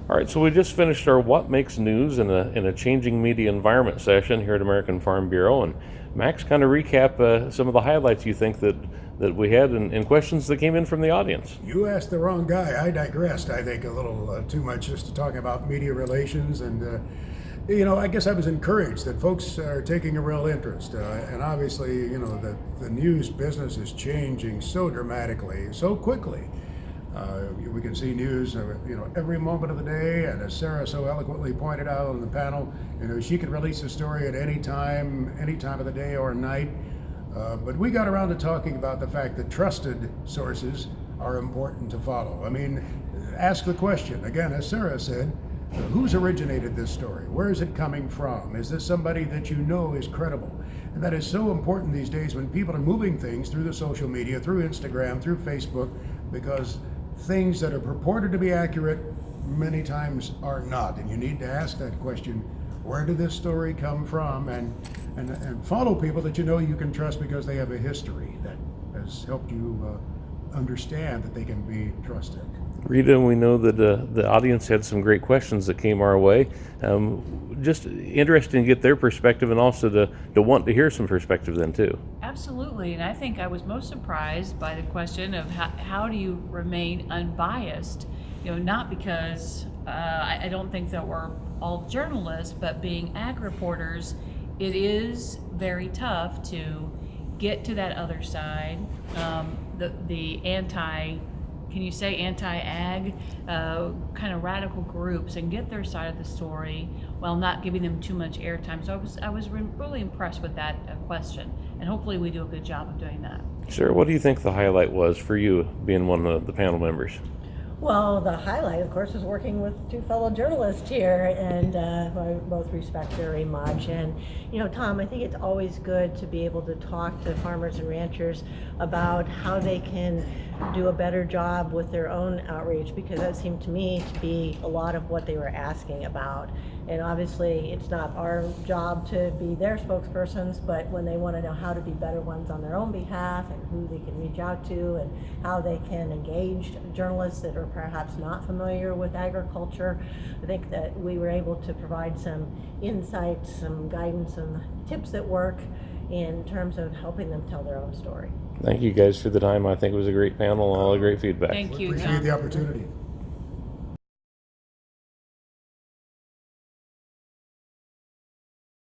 All right, so we just finished our What Makes News in a changing media environment session here at American Farm Bureau, and Max, kind of recap some of the highlights you think that we had and questions that came in from the audience. You asked the wrong guy. I digressed, I think, a little too much just to talking about media relations. And, I guess I was encouraged that folks are taking a real interest. And obviously, the news business is changing so dramatically, so quickly. We can see news, every moment of the day, and as Sara so eloquently pointed out on the panel, she can release a story at any time of the day or night. But we got around to talking about the fact that trusted sources are important to follow. I mean, ask the question again, as Sara said, who's originated this story? Where is it coming from? Is this somebody that you know is credible? And that is so important these days when people are moving things through the social media, through Instagram, through Facebook, because things that are purported to be accurate many times are not. And you need to ask that question, where did this story come from? And follow people that you know you can trust because they have a history that has helped you understand that they can be trusted. Rita, we know that the audience had some great questions that came our way. Just interesting to get their perspective and also to want to hear some perspective then too. Absolutely, and I think I was most surprised by the question of how do you remain unbiased? Not because I don't think that we're all journalists, but being ag reporters, it is very tough to get to that other side, the can you say anti-ag kind of radical groups, and get their side of the story while not giving them too much airtime. So I was really impressed with that question, and hopefully we do a good job of doing that. Sara, what do you think the highlight was for you, being one of the panel members? Well, the highlight, of course, is working with two fellow journalists here, and who I both respect very much. And, Tom, I think it's always good to be able to talk to farmers and ranchers about how they can do a better job with their own outreach, because that seemed to me to be a lot of what they were asking about. And obviously, it's not our job to be their spokespersons, but when they want to know how to be better ones on their own behalf and who they can reach out to and how they can engage journalists that are perhaps not familiar with agriculture, I think that we were able to provide some insights, some guidance, some tips that work in terms of helping them tell their own story. Thank you guys for the time. I think it was a great panel and all the great feedback. Thank you, Appreciate Tom. the opportunity.